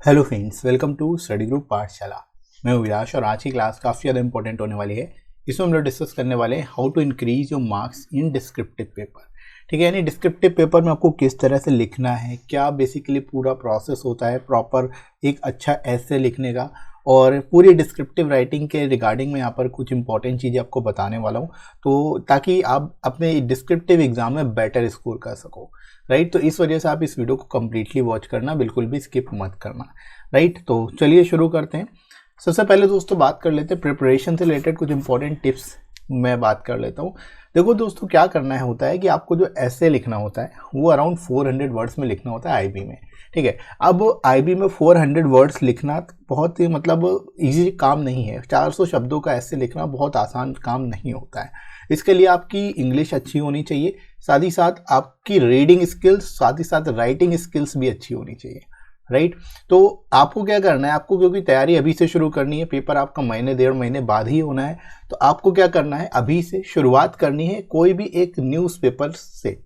Hello friends, welcome to study group Pathshala. मैं हूं विराश और आज की क्लास काफ़ी ज़्यादा इंपॉर्टेंट होने वाली है। इसमें हम लोग डिस्कस करने वाले हैं how to increase your marks in descriptive paper. ठीक है, यानी डिस्क्रिप्टिव पेपर में आपको किस तरह से लिखना है, क्या बेसिकली पूरा प्रोसेस होता है प्रॉपर एक अच्छा ऐसे लिखने का, और पूरी डिस्क्रिप्टिव राइटिंग के रिगार्डिंग में यहाँ पर कुछ इंपॉर्टेंट चीज़ें आपको बताने वाला हूँ, तो ताकि आप अपने डिस्क्रिप्टिव एग्जाम में बेटर स्कोर कर सको। राइट, तो इस वजह से आप इस वीडियो को कम्प्लीटली वॉच करना, बिल्कुल भी स्किप मत करना। राइट, तो चलिए शुरू करते हैं। सबसे पहले दोस्तों बात कर लेते हैं प्रिपरेशन से रिलेटेड कुछ इंपॉर्टेंट टिप्स मैं बात कर लेता हूँ। देखो दोस्तों, क्या करना है होता है कि आपको जो ऐसे लिखना होता है वो अराउंड 400 वर्ड्स में लिखना होता है आईबी में। ठीक है, अब आईबी में 400 वर्ड्स लिखना बहुत ही इजी काम नहीं है। 400 शब्दों का ऐसे लिखना बहुत आसान काम नहीं होता है। इसके लिए आपकी इंग्लिश अच्छी होनी चाहिए, साथ ही साथ आपकी रीडिंग स्किल्स, साथ ही साथ राइटिंग स्किल्स भी अच्छी होनी चाहिए। राइट, तो आपको क्या करना है, आपको क्योंकि तैयारी अभी से शुरू करनी है, पेपर आपका महीने डेढ़ महीने बाद ही होना है, तो आपको क्या करना है, अभी से शुरुआत करनी है कोई भी एक न्यूज़पेपर से।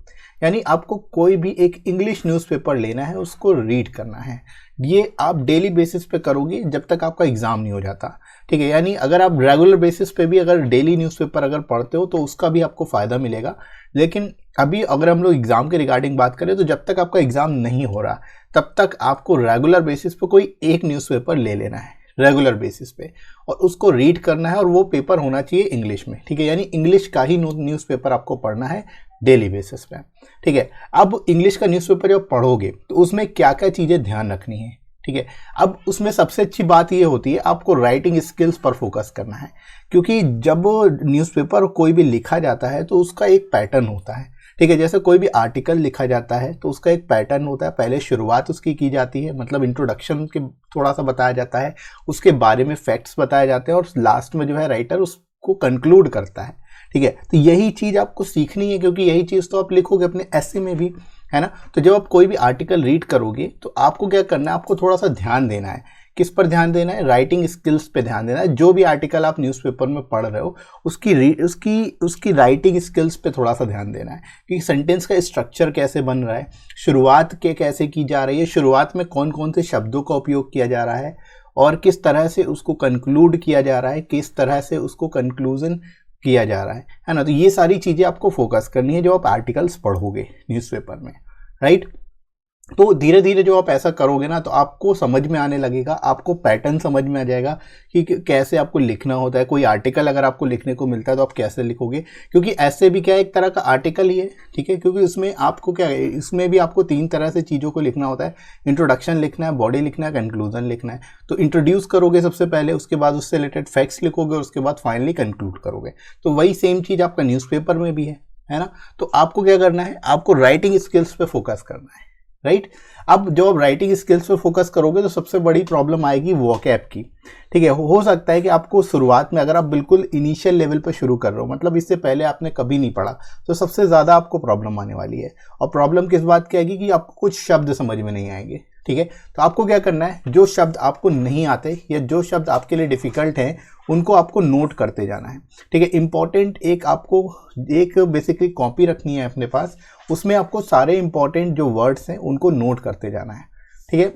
यानी आपको कोई भी एक इंग्लिश न्यूज़पेपर लेना है, उसको रीड करना है। ये आप डेली बेसिस पे करोगे जब तक आपका एग्जाम नहीं हो जाता। ठीक है, यानी अगर आप रेगुलर बेसिस पे भी अगर डेली न्यूज़पेपर अगर पढ़ते हो तो उसका भी आपको फ़ायदा मिलेगा। लेकिन अभी अगर हम लोग एग्जाम के रिगार्डिंग बात करें तो जब तक आपका एग्जाम नहीं हो रहा तब तक आपको रेगुलर बेसिस पे कोई एक न्यूज़पेपर ले लेना है रेगुलर बेसिस पे, और उसको रीड करना है, और वो पेपर होना चाहिए इंग्लिश में। ठीक है, यानी इंग्लिश का ही न्यूज़पेपर आपको पढ़ना है डेली बेसिस पे। ठीक है, अब इंग्लिश का न्यूज़पेपर जब पढ़ोगे तो उसमें क्या क्या चीज़ें ध्यान रखनी है। ठीक है, अब उसमें सबसे अच्छी बात ये होती है आपको राइटिंग स्किल्स पर फोकस करना है, क्योंकि जब न्यूज़पेपर कोई भी लिखा जाता है तो उसका एक पैटर्न होता है। ठीक है, जैसे कोई भी आर्टिकल लिखा जाता है तो उसका एक पैटर्न होता है। पहले शुरुआत उसकी की जाती है, मतलब इंट्रोडक्शन के थोड़ा सा बताया जाता है, उसके बारे में फैक्ट्स बताए जाते हैं, और लास्ट में जो है राइटर उसको कंक्लूड करता है। ठीक है, तो यही चीज़ आपको सीखनी है, क्योंकि यही चीज़ तो आप लिखोगे अपने ऐसे में भी, है ना। तो जब आप कोई भी आर्टिकल रीड करोगे तो आपको क्या करना है, आपको थोड़ा सा ध्यान देना है। किस पर ध्यान देना है? राइटिंग स्किल्स पे ध्यान देना है। जो भी आर्टिकल आप न्यूज़पेपर में पढ़ रहे हो उसकी राइटिंग स्किल्स पे थोड़ा सा ध्यान देना है, कि सेंटेंस का स्ट्रक्चर कैसे बन रहा है, शुरुआत के कैसे की जा रही है, शुरुआत में कौन कौन से शब्दों का उपयोग किया जा रहा है, और किस तरह से उसको कंक्लूड किया जा रहा है, किस तरह से उसको कंक्लूजन किया जा रहा है ना। तो ये सारी चीज़ें आपको फोकस करनी है जब आप आर्टिकल्स पढ़ोगे न्यूज़पेपर में। राइट, तो धीरे धीरे जो आप ऐसा करोगे ना तो आपको समझ में आने लगेगा, आपको पैटर्न समझ में आ जाएगा कि कैसे आपको लिखना होता है। कोई आर्टिकल अगर आपको लिखने को मिलता है तो आप कैसे लिखोगे, क्योंकि ऐसे भी क्या एक तरह का आर्टिकल ही है। ठीक है, क्योंकि उसमें आपको क्या है, इसमें भी आपको 3 तरह से चीज़ों को लिखना होता है। इंट्रोडक्शन लिखना है, बॉडी लिखना है, कंक्लूजन लिखना है। तो इंट्रोड्यूस करोगे सबसे पहले, उसके बाद उससे रिलेटेड फैक्ट्स लिखोगे, और उसके बाद फाइनली कंक्लूड करोगे। तो वही सेम चीज़ आपका न्यूज़पेपर में भी है ना। तो आपको क्या करना है, आपको राइटिंग स्किल्स पे फोकस करना है। राइट, अब जब आप राइटिंग स्किल्स पे फोकस करोगे तो सबसे बड़ी प्रॉब्लम आएगी वोकैब की। ठीक है, हो सकता है कि आपको शुरुआत में, अगर आप बिल्कुल इनिशियल लेवल पे शुरू कर रहे हो, मतलब इससे पहले आपने कभी नहीं पढ़ा, तो सबसे ज़्यादा आपको प्रॉब्लम आने वाली है। और प्रॉब्लम किस बात की आएगी कि आपको कुछ शब्द समझ में नहीं आएंगे। ठीक है, तो आपको क्या करना है, जो शब्द आपको नहीं आते या जो शब्द आपके लिए डिफ़िकल्ट हैं उनको आपको नोट करते जाना है। ठीक है, इंपॉर्टेंट एक बेसिकली कॉपी रखनी है अपने पास, उसमें आपको सारे इंपॉर्टेंट जो वर्ड्स हैं उनको नोट करते जाना है। ठीक है,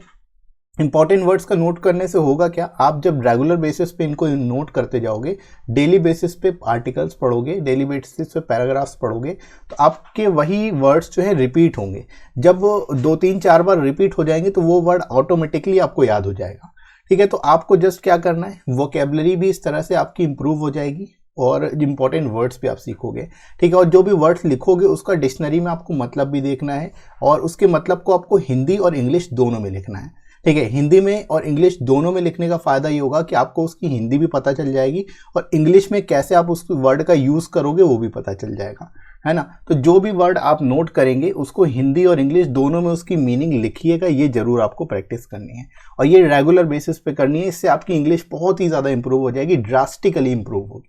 इंपॉर्टेंट वर्ड्स का नोट करने से होगा क्या, आप जब रेगुलर बेसिस पे इनको नोट करते जाओगे, डेली बेसिस पे आर्टिकल्स पढ़ोगे, डेली बेसिस पे पैराग्राफ्स पढ़ोगे, तो आपके वही वर्ड्स जो है रिपीट होंगे। जब 2-3-4 बार रिपीट हो जाएंगे तो वो वर्ड ऑटोमेटिकली आपको याद हो जाएगा। ठीक है, तो आपको जस्ट क्या करना है, वोकेबलरी भी इस तरह से आपकी इंप्रूव हो जाएगी, और इंपॉर्टेंट वर्ड्स भी आप सीखोगे। ठीक है, और जो भी वर्ड्स लिखोगे उसका डिक्शनरी में आपको मतलब भी देखना है, और उसके मतलब को आपको हिंदी और इंग्लिश दोनों में लिखना है। ठीक है, हिंदी में और इंग्लिश दोनों में लिखने का फ़ायदा ये होगा कि आपको उसकी हिंदी भी पता चल जाएगी, और इंग्लिश में कैसे आप उस वर्ड का यूज़ करोगे वो भी पता चल जाएगा, है ना। तो जो भी वर्ड आप नोट करेंगे उसको हिंदी और इंग्लिश दोनों में उसकी मीनिंग लिखिएगा, ये ज़रूर आपको प्रैक्टिस करनी है, और ये रेगुलर बेसिस पे करनी है। इससे आपकी इंग्लिश बहुत ही ज़्यादा इंप्रूव हो जाएगी, ड्रास्टिकली इंप्रूव होगी।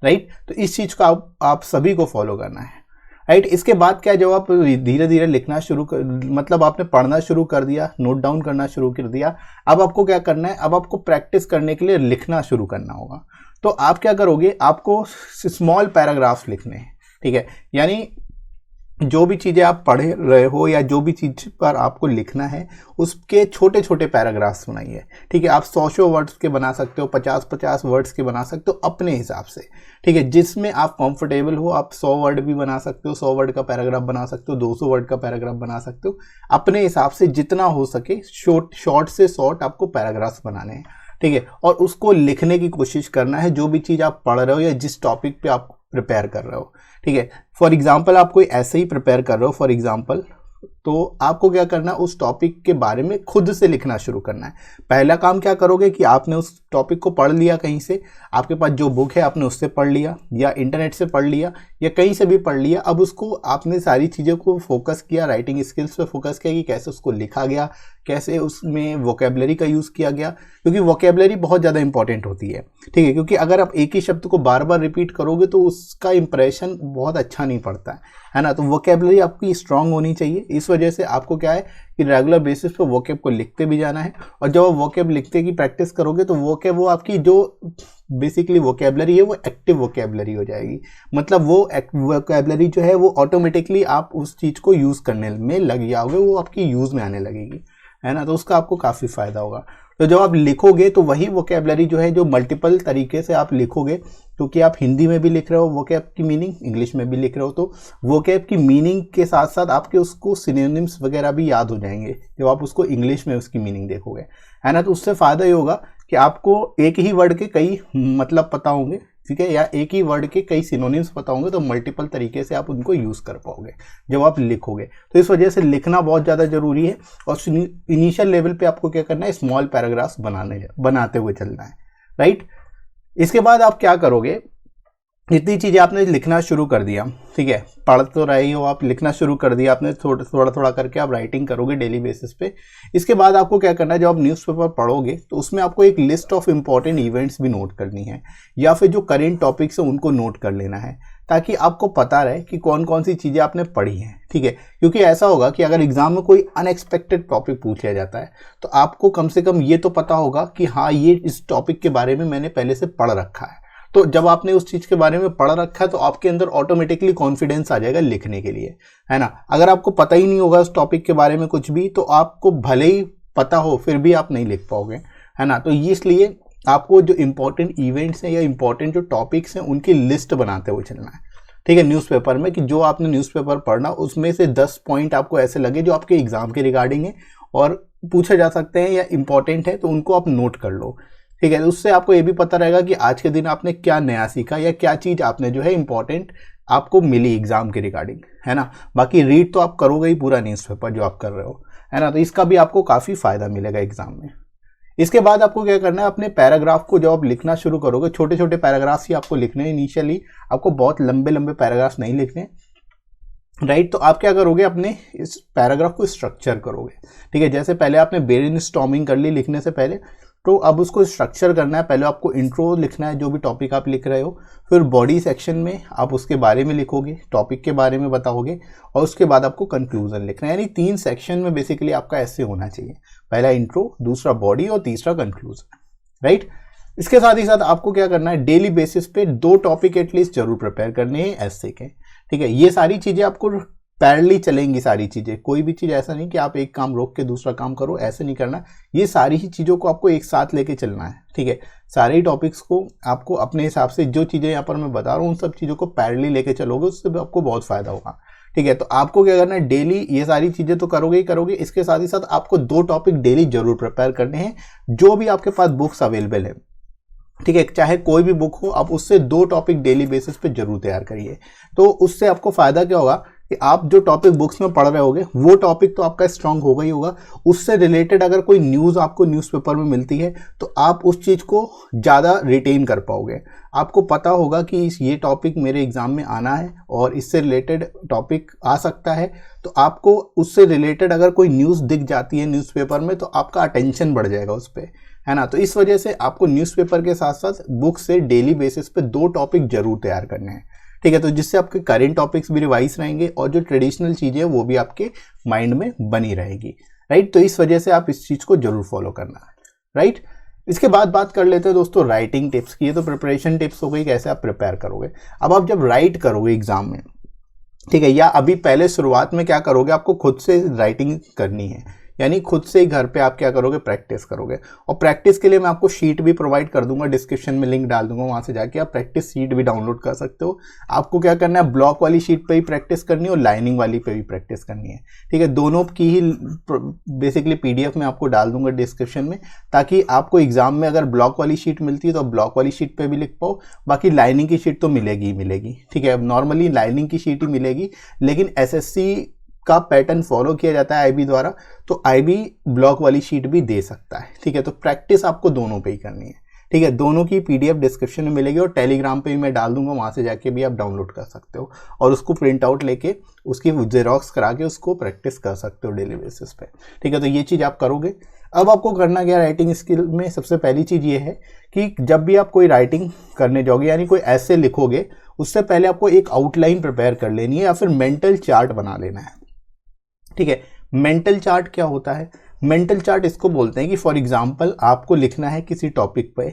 राइट, तो इस चीज़ का आप सभी को फॉलो करना है। राइट, इसके बाद क्या, जब आप धीरे धीरे लिखना शुरू कर, मतलब आपने पढ़ना शुरू कर दिया, नोट डाउन करना शुरू कर दिया, अब आपको क्या करना है, अब आपको प्रैक्टिस करने के लिए लिखना शुरू करना होगा। तो आप क्या करोगे, आपको स्मॉल पैराग्राफ्स लिखने हैं। ठीक है, यानी जो भी चीज़ें आप पढ़ रहे हो या जो भी चीज़ पर आपको लिखना है उसके छोटे छोटे पैराग्राफ्स बनाइए। ठीक है, आप 100 वर्ड्स के बना सकते हो, 50 वर्ड्स के बना सकते हो अपने हिसाब से। ठीक है, जिसमें आप कंफर्टेबल हो आप 100 वर्ड भी बना सकते हो, 100 वर्ड का पैराग्राफ बना सकते हो, 200 वर्ड का पैराग्राफ बना सकते हो, अपने हिसाब से जितना हो सके शॉर्ट से शॉर्ट आपको पैराग्राफ्स बनाने हैं। ठीक है, और उसको लिखने की कोशिश करना है जो भी चीज़ आप पढ़ रहे हो या जिस टॉपिक पे आप प्रिपेयर कर रहे हो। ठीक है, फॉर एग्जाम्पल आप कोई ऐसे ही प्रिपेयर कर रहे हो फॉर एग्जाम्पल, तो आपको क्या करना है उस टॉपिक के बारे में खुद से लिखना शुरू करना है। पहला काम क्या करोगे कि आपने उस टॉपिक को पढ़ लिया, कहीं से आपके पास जो बुक है आपने उससे पढ़ लिया या इंटरनेट से पढ़ लिया या कहीं से भी पढ़ लिया। अब उसको आपने सारी चीज़ों को फोकस किया, राइटिंग स्किल्स पे फोकस किया कि कैसे उसको लिखा गया, कैसे उसमें वोकेबलरी का यूज़ किया गया, क्योंकि वोकेबलरी बहुत ज़्यादा इंपॉर्टेंट होती है। ठीक है, क्योंकि अगर आप एक ही शब्द को बार बार रिपीट करोगे तो उसका इंप्रेशन बहुत अच्छा नहीं पड़ता है ना। तो वोकेबलरी आपकी स्ट्रांग होनी चाहिए। इस वजह से आपको क्या है कि रेगुलर बेसिस पे वोकेब को लिखते भी जाना है, और जब आप वोकेब लिखते की प्रैक्टिस करोगे तो वोकेब वो आपकी जो बेसिकली वोकेबलरी है वो एक्टिव वोकेबलरी हो जाएगी। मतलब वो वोकेबलरी जो है वो ऑटोमेटिकली आप उस चीज़ को यूज़ करने में लग जाओगे, वो आपकी यूज़ में आने लगेगी, है ना। तो उसका आपको काफ़ी फ़ायदा होगा। तो जब आप लिखोगे तो वही वोकेबलरी जो है जो मल्टीपल तरीके से आप लिखोगे, क्योंकि आप हिंदी में भी लिख रहे हो वोकैब की मीनिंग, इंग्लिश में भी लिख रहे हो, तो वोकैब की मीनिंग के साथ साथ आपके उसको सिनोनिम्स वगैरह भी याद हो जाएंगे जब आप उसको इंग्लिश में उसकी मीनिंग देखोगे, है ना। तो उससे फ़ायदा ये होगा कि आपको एक ही वर्ड के कई मतलब पता होंगे, ठीक है, या एक ही वर्ड के कई सिनोनिम्स पता होंगे, तो मल्टीपल तरीके से आप उनको यूज़ कर पाओगे जब आप लिखोगे। तो इस वजह से लिखना बहुत ज़्यादा ज़रूरी है, और इनिशियल लेवल पे आपको क्या करना है, स्मॉल पैराग्राफ्स बनाते हुए चलना है, राइट। इसके बाद आप क्या करोगे, इतनी चीज़ें आपने लिखना शुरू कर दिया, ठीक है, पढ़ तो रही हो आप, लिखना शुरू कर दिया आपने, थोड़ा थोड़ा करके आप राइटिंग करोगे डेली बेसिस पे। इसके बाद आपको क्या करना है, जब आप न्यूज़पेपर पढ़ोगे तो उसमें आपको एक लिस्ट ऑफ इंपॉर्टेंट इवेंट्स भी नोट करनी है, या फिर जो करेंट टॉपिक्स हैं उनको नोट कर लेना है, ताकि आपको पता रहे कि कौन कौन सी चीज़ें आपने पढ़ी हैं, ठीक है। क्योंकि ऐसा होगा कि अगर एग्जाम में कोई अनएक्सपेक्टेड टॉपिक पूछ लिया जाता है तो आपको कम से कम ये तो पता होगा कि हाँ ये इस टॉपिक के बारे में मैंने पहले से पढ़ रखा है। तो जब आपने उस चीज़ के बारे में पढ़ रखा है तो आपके अंदर ऑटोमेटिकली कॉन्फिडेंस आ जाएगा लिखने के लिए, है ना। अगर आपको पता ही नहीं होगा उस टॉपिक के बारे में कुछ भी, तो आपको भले ही पता हो फिर भी आप नहीं लिख पाओगे, है ना। तो इसलिए आपको जो इंपॉर्टेंट इवेंट्स हैं या इंपॉर्टेंट जो टॉपिक्स हैं उनकी लिस्ट बनाते हुए चलना है, ठीक है, न्यूज़पेपर में, कि जो आपने न्यूज़पेपर पढ़ना उसमें से 10 पॉइंट आपको ऐसे लगे जो आपके एग्जाम के रिगार्डिंग है और पूछे जा सकते हैं या इंपॉर्टेंट है, तो उनको आप नोट कर लो, ठीक है। उससे आपको ये भी पता रहेगा कि आज के दिन आपने क्या नया सीखा या क्या चीज़ आपने जो है इंपॉर्टेंट आपको मिली एग्जाम के रिगार्डिंग, है ना। बाकी रीड तो आप करोगे ही पूरा न्यूज़पेपर जो आप कर रहे हो, है ना। तो इसका भी आपको काफ़ी फ़ायदा मिलेगा एग्जाम में। इसके बाद आपको क्या करना है, अपने पैराग्राफ को जब आप लिखना शुरू करोगे, छोटे छोटे पैराग्राफ्स ही आपको लिखने हैं इनिशियली, आपको बहुत लंबे लंबे पैराग्राफ्स नहीं लिखने, राइट। तो आप क्या करोगे, अपने इस पैराग्राफ को स्ट्रक्चर करोगे, ठीक है। जैसे पहले आपने ब्रेनस्टॉर्मिंग कर ली लिखने से पहले, तो अब उसको स्ट्रक्चर करना है। पहले आपको इंट्रो लिखना है जो भी टॉपिक आप लिख रहे हो, फिर बॉडी सेक्शन में आप उसके बारे में लिखोगे, टॉपिक के बारे में बताओगे, और उसके बाद आपको कंक्लूजन लिखना है। यानी 3 सेक्शन में बेसिकली आपका ऐसे होना चाहिए, पहला इंट्रो, दूसरा बॉडी और तीसरा कंक्लूजन, राइट। इसके साथ ही साथ आपको क्या करना है, डेली बेसिस पे 2 टॉपिक एटलीस्ट जरूर प्रिपेयर करने हैं एस्से के, ठीक है। ये सारी चीज़ें आपको पैरेलली चलेंगी, सारी चीज़ें, कोई भी चीज़ ऐसा नहीं कि आप एक काम रोक के दूसरा काम करो, ऐसे नहीं करना। ये सारी ही चीज़ों को आपको एक साथ लेके चलना है, ठीक है। सारे ही टॉपिक्स को आपको अपने हिसाब से, जो चीज़ें यहाँ पर मैं बता रहा हूँ उन सब चीज़ों को पैरेलली लेके चलोगे, उससे भी आपको बहुत फ़ायदा होगा, ठीक है। तो आपको क्या करना है, डेली ये सारी चीज़ें तो करोगे ही करोगे, इसके साथ ही साथ आपको 2 टॉपिक डेली जरूर प्रिपेयर करने हैं, जो भी आपके पास बुक्स अवेलेबल है, ठीक है, चाहे कोई भी बुक हो, आप उससे 2 टॉपिक डेली बेसिस पे जरूर तैयार करिए। तो उससे आपको फायदा क्या होगा कि आप जो टॉपिक बुक्स में पढ़ रहे होगे वो टॉपिक तो आपका स्ट्रांग होगा ही होगा, उससे रिलेटेड अगर कोई न्यूज़ आपको न्यूज़पेपर में मिलती है तो आप उस चीज़ को ज़्यादा रिटेन कर पाओगे। आपको पता होगा कि ये टॉपिक मेरे एग्जाम में आना है और इससे रिलेटेड टॉपिक आ सकता है, तो आपको उससे रिलेटेड अगर कोई न्यूज़ दिख जाती है न्यूज़पेपर में तो आपका अटेंशन बढ़ जाएगा उस पर, है ना। तो इस वजह से आपको न्यूज़पेपर के साथ साथ बुक से डेली बेसिस पे 2 टॉपिक जरूर तैयार करने हैं, ठीक है। तो जिससे आपके करेंट टॉपिक्स भी रिवाइज रहेंगे और जो ट्रेडिशनल चीज़ें वो भी आपके माइंड में बनी रहेगी, राइट। तो इस वजह से आप इस चीज़ को जरूर फॉलो करना है, राइट। इसके बाद बात कर लेते हैं दोस्तों राइटिंग टिप्स की। ये तो प्रिपरेशन टिप्स हो गई, कैसे आप प्रिपेयर करोगे। अब आप जब राइट करोगे एग्जाम में, ठीक है। या अभी पहले शुरुआत में क्या करोगे, आपको खुद से राइटिंग करनी है, यानी खुद से ही घर पे आप क्या करोगे, प्रैक्टिस करोगे। और प्रैक्टिस के लिए मैं आपको शीट भी प्रोवाइड कर दूंगा, डिस्क्रिप्शन में लिंक डाल दूंगा, वहां से जाके आप प्रैक्टिस शीट भी डाउनलोड कर सकते हो। आपको क्या करना है, ब्लॉक वाली शीट पे ही प्रैक्टिस करनी है और लाइनिंग वाली पे भी प्रैक्टिस करनी है। ठीक है, दोनों की ही बेसिकली पीडीएफ में आपको डाल दूंगा डिस्क्रिप्शन में, ताकि आपको एग्जाम में अगर ब्लॉक वाली शीट मिलती है तो आप ब्लॉक वाली शीट पे भी लिख पाओ, बाकी लाइनिंग की शीट तो मिलेगी ही मिलेगी। ठीक है, नॉर्मली लाइनिंग की शीट ही मिलेगी, लेकिन एसएससी का पैटर्न फॉलो किया जाता है आईबी द्वारा, तो आईबी ब्लॉक वाली शीट भी दे सकता है। ठीक है, तो प्रैक्टिस आपको दोनों पे ही करनी है। ठीक है, दोनों की पीडीएफ डिस्क्रिप्शन में मिलेगी और टेलीग्राम पे भी मैं डाल दूंगा, वहां से जाके भी आप डाउनलोड कर सकते हो और उसको प्रिंट आउट लेके उसकी जेरोक्स करा के उसको प्रैक्टिस कर सकते हो डेली बेसिस पे। ठीक है, तो ये चीज़ आप करोगे। अब आपको करना क्या, राइटिंग स्किल में सबसे पहली चीज़ ये है कि जब भी आप कोई राइटिंग करने जाओगे, यानी कोई ऐसे लिखोगे, उससे पहले आपको एक आउटलाइन प्रिपेयर कर लेनी है या फिर मेंटल चार्ट बना लेना है। ठीक है, मेंटल चार्ट क्या होता है, मेंटल चार्ट इसको बोलते हैं कि फॉर एग्जांपल आपको लिखना है किसी टॉपिक पे,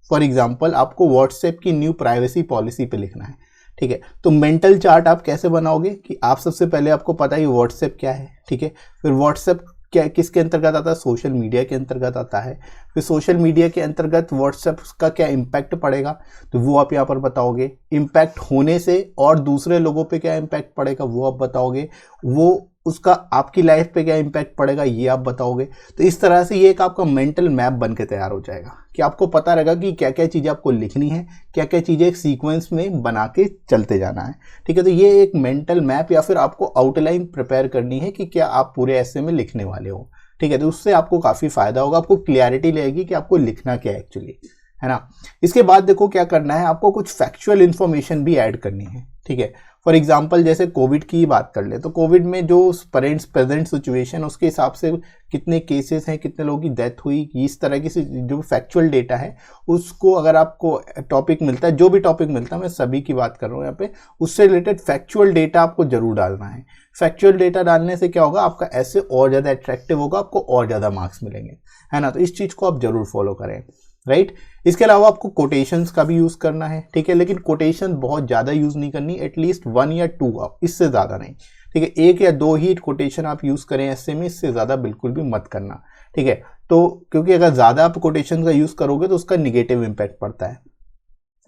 फॉर एग्जांपल आपको व्हाट्सएप की न्यू प्राइवेसी पॉलिसी पे लिखना है। ठीक है, तो मेंटल चार्ट आप कैसे बनाओगे कि आप सबसे पहले आपको पता है व्हाट्सएप क्या है। ठीक है, फिर व्हाट्सएप क्या किसके अंतर्गत आता है, सोशल मीडिया के अंतर्गत आता है। फिर सोशल मीडिया के अंतर्गत व्हाट्सएप का क्या इम्पैक्ट पड़ेगा, तो वो आप यहाँ पर बताओगे। इम्पैक्ट होने से और दूसरे लोगों पे क्या इम्पैक्ट पड़ेगा वो आप बताओगे। वो उसका आपकी लाइफ पे क्या इम्पैक्ट पड़ेगा ये आप बताओगे। तो इस तरह से ये एक आपका मेंटल मैप बन के तैयार हो जाएगा कि आपको पता रहेगा कि क्या क्या चीज़ें आपको लिखनी है, क्या क्या चीज़ें एक सीक्वेंस में बना के चलते जाना है। ठीक है, तो ये एक मेंटल मैप या फिर आपको आउटलाइन प्रिपेयर करनी है कि क्या आप पूरे ऐसे में लिखने वाले हो। ठीक है, तो उससे आपको काफ़ी फायदा होगा, आपको क्लियरिटी लगेगी कि आपको लिखना क्या है एक्चुअली, है ना। इसके बाद देखो क्या करना है, आपको कुछ फैक्चुअल इंफॉर्मेशन भी ऐड करनी है। ठीक है, फॉर एग्जांपल जैसे कोविड की बात कर ले, तो कोविड में जो प्रेजेंट सिचुएशन उसके हिसाब से कितने केसेस हैं, कितने लोगों की डेथ हुई, इस तरह की जो फैक्चुअल डेटा है उसको अगर आपको टॉपिक मिलता है, जो भी टॉपिक मिलता है, मैं सभी की बात कर रहा हूँ यहाँ पे, उससे रिलेटेड फैक्चुअल डेटा आपको जरूर डालना है। फैक्चुअल डेटा डालने से क्या होगा, आपका ऐसे और ज़्यादा अट्रैक्टिव होगा, आपको और ज़्यादा मार्क्स मिलेंगे, है ना। तो इस चीज़ को आप जरूर फॉलो करें, राइट। इसके अलावा आपको कोटेशंस का भी यूज़ करना है। ठीक है, लेकिन कोटेशन बहुत ज़्यादा यूज़ नहीं करनी, एटलीस्ट 1 या 2 आप, इससे ज़्यादा नहीं। ठीक है, 1 या 2 ही कोटेशन आप यूज़ करें ऐसे में, इससे ज़्यादा बिल्कुल भी मत करना। ठीक है, तो क्योंकि अगर ज़्यादा आप कोटेशन का यूज़ करोगे तो उसका निगेटिव इम्पैक्ट पड़ता है।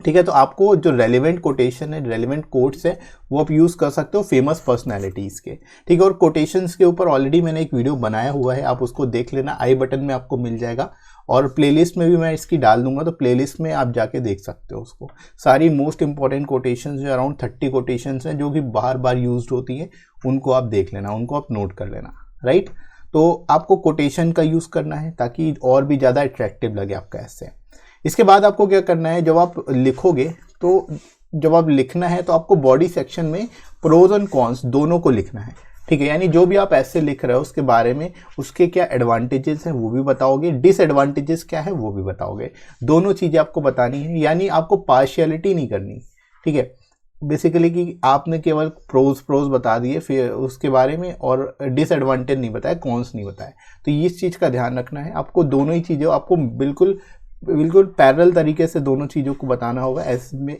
ठीक है, तो आपको जो रेलिवेंट कोटेशन है, रेलिवेंट कोट्स है, वो आप यूज़ कर सकते हो फेमस पर्सनैलिटीज़ के। ठीक है, और कोटेशंस के ऊपर ऑलरेडी मैंने एक वीडियो बनाया हुआ है, आप उसको देख लेना, आई बटन में आपको मिल जाएगा और प्लेलिस्ट में भी मैं इसकी डाल दूंगा, तो प्लेलिस्ट में आप जाके देख सकते हो उसको। सारी मोस्ट इंपॉर्टेंट कोटेशंस जो अराउंड 30 कोटेशंस हैं जो कि बार बार यूज्ड होती हैं, उनको आप देख लेना, उनको आप नोट कर लेना, राइट। तो आपको कोटेशन का यूज़ करना है ताकि और भी ज़्यादा अट्रैक्टिव लगे आपका ऐसे। इसके बाद आपको क्या करना है, जब आप लिखोगे तो जब आप लिखना है तो आपको बॉडी सेक्शन में प्रोज एंड कॉन्स दोनों को लिखना है। ठीक है, यानी जो भी आप ऐसे लिख रहे हो उसके बारे में, उसके क्या एडवांटेजेस हैं वो भी बताओगे, डिसएडवांटेजेस क्या है वो भी बताओगे। दोनों चीज़ें आपको बतानी है, यानी आपको पार्शियलिटी नहीं करनी। ठीक है, बेसिकली कि आपने केवल प्रोज बता दिए फिर उसके बारे में और डिसएडवांटेज नहीं बताया, कॉन्स नहीं बताया। तो इस चीज़ का ध्यान रखना है, आपको दोनों ही चीज़ें आपको बिल्कुल पैरेलल तरीके से दोनों चीज़ों को बताना होगा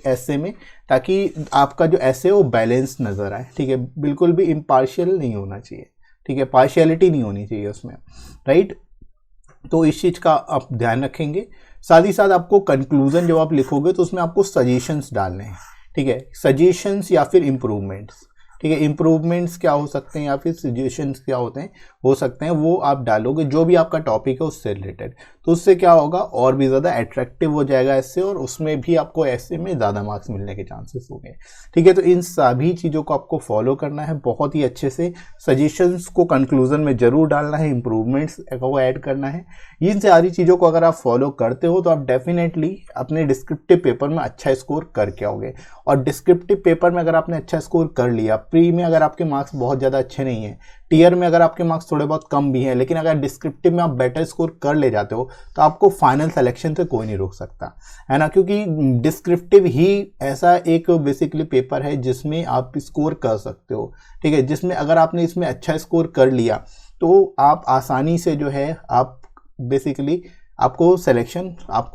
ऐसे में, ताकि आपका जो ऐसे वो बैलेंस नज़र आए। ठीक है, बिल्कुल भी इम्पार्शियल नहीं होना चाहिए। ठीक है, पार्शियलिटी नहीं होनी चाहिए उसमें, राइट। तो इस चीज़ का आप ध्यान रखेंगे। साथ ही साथ आपको कंक्लूजन जब आप लिखोगे तो उसमें आपको सजेशंस डालने हैं। ठीक है, सजेशंस या फिर इम्प्रूवमेंट्स। ठीक है, इम्प्रूवमेंट्स क्या हो सकते हैं या फिर सजेशंस क्या होते हैं हो सकते हैं, वो आप डालोगे जो भी आपका टॉपिक है उससे रिलेटेड। तो उससे क्या होगा, और भी ज़्यादा अट्रैक्टिव हो जाएगा ऐसे, और उसमें भी आपको ऐसे में ज़्यादा मार्क्स मिलने के चांसेस होंगे। ठीक है, तो इन सभी चीज़ों को आपको फॉलो करना है बहुत ही अच्छे से। सजेशंस को कंक्लूजन में ज़रूर डालना है, इम्प्रूवमेंट्स को ऐड करना है। इन सारी चीज़ों को अगर आप फॉलो करते हो तो आप डेफिनेटली अपने डिस्क्रिप्टिव पेपर में अच्छा स्कोर करके आओगे। और डिस्क्रिप्टिव पेपर में अगर आपने अच्छा स्कोर कर लिया, प्री में अगर आपके मार्क्स बहुत ज़्यादा अच्छे नहीं हैं, टियर में अगर आपके मार्क्स थोड़े बहुत कम भी हैं, लेकिन अगर डिस्क्रिप्टिव में आप बेटर स्कोर कर ले जाते हो तो आपको फाइनल सिलेक्शन से कोई नहीं रोक सकता, है ना। क्योंकि डिस्क्रिप्टिव ही ऐसा एक बेसिकली पेपर है जिसमें आप स्कोर कर सकते हो। ठीक है, जिसमें अगर आपने इसमें अच्छा स्कोर कर लिया तो आप आसानी से जो है आप बेसिकली आपको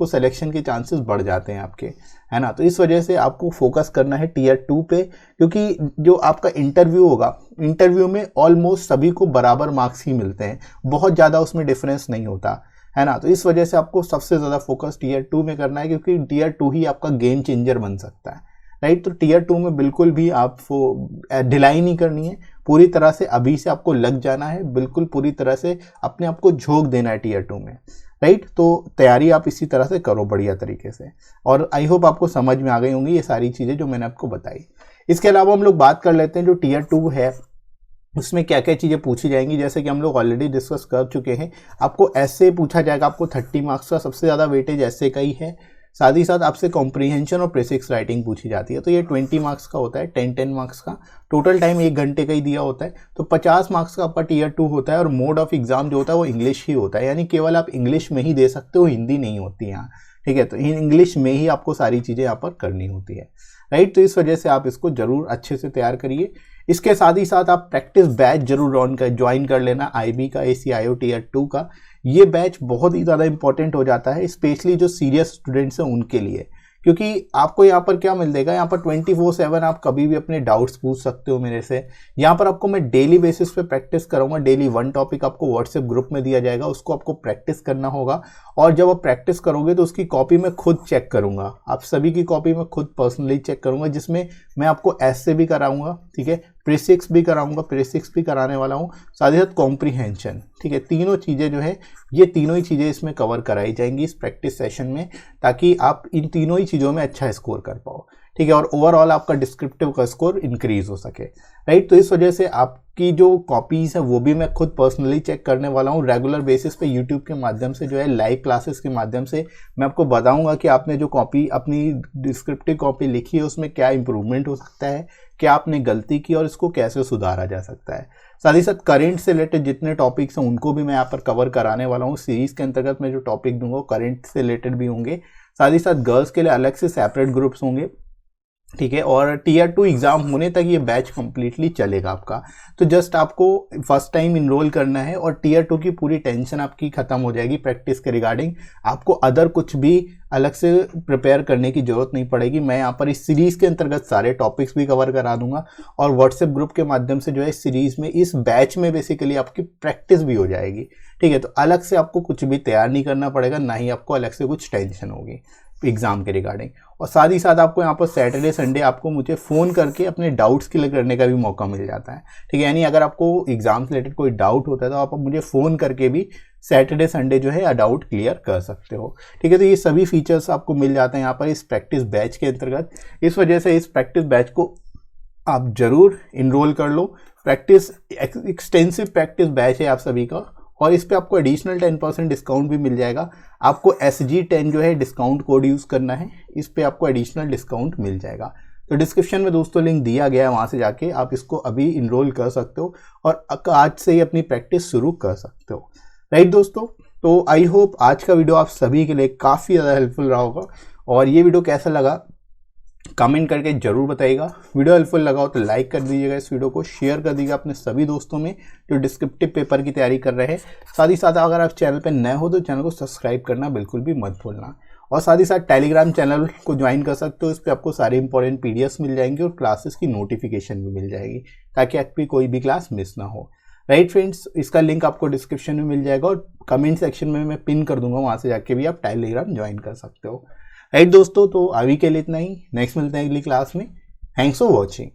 सिलेक्शन के चांसेस बढ़ जाते हैं आपके, है ना। तो इस वजह से आपको फोकस करना है टीयर 2 पे, क्योंकि जो आपका इंटरव्यू होगा, इंटरव्यू में ऑलमोस्ट सभी को बराबर मार्क्स ही मिलते हैं, बहुत ज़्यादा उसमें डिफरेंस नहीं होता, है ना। तो इस वजह से आपको सबसे ज़्यादा फोकस टीयर 2 में करना है, क्योंकि टीयर 2 ही आपका गेम चेंजर बन सकता है, राइट। तो टीयर 2 में बिल्कुल भी आपको ढिलाई नहीं करनी है, पूरी तरह से अभी से आपको लग जाना है, बिल्कुल पूरी तरह से अपने आप को झोंक देना है टीयर 2 में, राइट। तो तैयारी आप इसी तरह से करो बढ़िया तरीके से, और आई होप आपको समझ में आ गई होंगी ये सारी चीज़ें जो मैंने आपको बताई। इसके अलावा हम लोग बात कर लेते हैं जो टीयर 2 है उसमें क्या क्या चीज़ें पूछी जाएंगी। जैसे कि हम लोग ऑलरेडी डिस्कस कर चुके हैं, आपको ऐसे पूछा जाएगा, आपको 30 मार्क्स का सबसे ज़्यादा वेटेज ऐसे का ही है। साथ ही साथ आपसे कॉम्प्रीहेंशन और प्रीफिक्स राइटिंग पूछी जाती है, तो ये 20 मार्क्स का होता है, 10 मार्क्स का। टोटल टाइम 1 घंटे का ही दिया होता है, तो 50 मार्क्स का आपका टीयर 2 होता है। और मोड ऑफ एग्जाम जो होता है वो इंग्लिश ही होता है, यानी केवल आप इंग्लिश में ही दे सकते हो, हिंदी नहीं होती यहाँ, ठीक है। तो इंग्लिश में ही आपको सारी चीज़ें यहाँ पर करनी होती है, राइट। तो इस वजह से आप इसको जरूर अच्छे से तैयार करिए। इसके साथ ही साथ आप प्रैक्टिस बैच जरूर ज्वाइन कर लेना, IB का, ACIO टीयर 2 का। ये बैच बहुत ही ज़्यादा इंपॉर्टेंट हो जाता है, स्पेशली जो सीरियस स्टूडेंट्स हैं उनके लिए, क्योंकि आपको यहाँ पर क्या मिल देगा, यहाँ पर 24/7 आप कभी भी अपने डाउट्स पूछ सकते हो मेरे से। यहाँ पर आपको मैं डेली बेसिस पे प्रैक्टिस कराऊंगा, डेली 1 टॉपिक आपको व्हाट्सएप ग्रुप में दिया जाएगा, उसको आपको प्रैक्टिस करना होगा। और जब आप प्रैक्टिस करोगे तो उसकी कॉपी मैं खुद चेक करूंगा, आप सभी की कॉपी मैं खुद पर्सनली चेक करूंगा, जिसमें मैं आपको ऐसे भी कराऊंगा, ठीक है, प्रीफिक्स भी कराऊंगा, प्रीफिक्स भी कराने वाला हूँ, साथ ही साथ कॉम्प्रीहेंशन, ठीक है। तीनों चीज़ें जो है, ये तीनों ही चीज़ें इसमें कवर कराई जाएंगी इस प्रैक्टिस सेशन में, ताकि आप इन तीनों ही चीज़ों में अच्छा स्कोर कर पाओ, ठीक है, और ओवरऑल आपका डिस्क्रिप्टिव का स्कोर इंक्रीज हो सके, राइट। तो इस वजह से आपकी जो कॉपीज है वो भी मैं खुद पर्सनली चेक करने वाला हूँ, रेगुलर बेसिस पे यूट्यूब के माध्यम से, जो है लाइव क्लासेस के माध्यम से मैं आपको बताऊंगा कि आपने जो कॉपी, अपनी डिस्क्रिप्टिव कॉपी लिखी है उसमें क्या इंप्रूवमेंट हो सकता है, क्या आपने गलती की और इसको कैसे सुधारा जा सकता है। साथ ही साथ करंट से रिलेटेड जितने टॉपिक्स हैं उनको भी मैं यहाँ पर कवर कराने वाला हूँ। सीरीज के अंतर्गत मैं जो टॉपिक दूंगा करंट से रिलेटेड भी होंगे, साथ ही साथ गर्ल्स के लिए अलग से सेपरेट ग्रुप्स होंगे, ठीक है। और टीयर 2 एग्जाम होने तक ये बैच कंप्लीटली चलेगा आपका। तो जस्ट आपको फर्स्ट टाइम इनरोल करना है और टीयर 2 की पूरी टेंशन आपकी खत्म हो जाएगी प्रैक्टिस के रिगार्डिंग। आपको अदर कुछ भी अलग से प्रिपेयर करने की जरूरत नहीं पड़ेगी। मैं यहाँ पर इस सीरीज के अंतर्गत सारे टॉपिक्स भी कवर करा दूंगा, और व्हाट्सएप ग्रुप के माध्यम से जो है इस सीरीज में, इस बैच में बेसिकली आपकी प्रैक्टिस भी हो जाएगी, ठीक है। तो अलग से आपको कुछ भी तैयार नहीं करना पड़ेगा, ना ही आपको अलग से कुछ टेंशन होगी एग्जाम के रिगार्डिंग। और साथ ही साथ आपको यहाँ पर सैटरडे संडे आपको मुझे फ़ोन करके अपने डाउट्स क्लियर करने का भी मौका मिल जाता है, ठीक है। यानी अगर आपको एग्जाम से रिलेटेड कोई डाउट होता है तो आप मुझे फ़ोन करके भी सैटरडे संडे जो है डाउट क्लियर कर सकते हो, ठीक है। तो ये सभी फीचर्स आपको मिल जाते हैं यहाँ पर इस प्रैक्टिस बैच के अंतर्गत। इस वजह से इस प्रैक्टिस बैच को आप जरूर इनरोल कर लो। प्रैक्टिस एक्सटेंसिव प्रैक्टिस बैच है आप सभी का, और इस पे आपको एडिशनल 10% डिस्काउंट भी मिल जाएगा। आपको SG10 जो है डिस्काउंट कोड यूज़ करना है, इस पे आपको एडिशनल डिस्काउंट मिल जाएगा। तो डिस्क्रिप्शन में दोस्तों लिंक दिया गया है, वहाँ से जाके आप इसको अभी इनरोल कर सकते हो और आज से ही अपनी प्रैक्टिस शुरू कर सकते हो, राइट दोस्तों। तो आई होप आज का वीडियो आप सभी के लिए काफ़ी ज़्यादा हेल्पफुल रहा होगा, और ये वीडियो कैसा लगा कमेंट करके जरूर बताइएगा। वीडियो हेल्पफुल लगा हो तो लाइक कर दीजिएगा, इस वीडियो को शेयर कर दीजिएगा अपने सभी दोस्तों में जो डिस्क्रिप्टिव पेपर की तैयारी कर रहे हैं। साथ ही साथ अगर आप चैनल पर नए हो तो चैनल को सब्सक्राइब करना बिल्कुल भी मत भूलना, और साथ ही साथ टेलीग्राम चैनल को ज्वाइन कर सकते हो। इस पर आपको सारे इंपॉर्टेंट PDFs मिल जाएंगे और क्लासेस की नोटिफिकेशन भी मिल जाएगी, ताकि आपकी कोई भी क्लास मिस ना हो, राइट फ्रेंड्स। इसका लिंक आपको डिस्क्रिप्शन में मिल जाएगा और कमेंट सेक्शन में मैं पिन कर दूंगा, वहाँ से जाके भी आप टेलीग्राम ज्वाइन कर सकते हो, राइट दोस्तों। तो अभी के लिए इतना ही, नेक्स्ट मिलते हैं अगली क्लास में। Thanks for watching.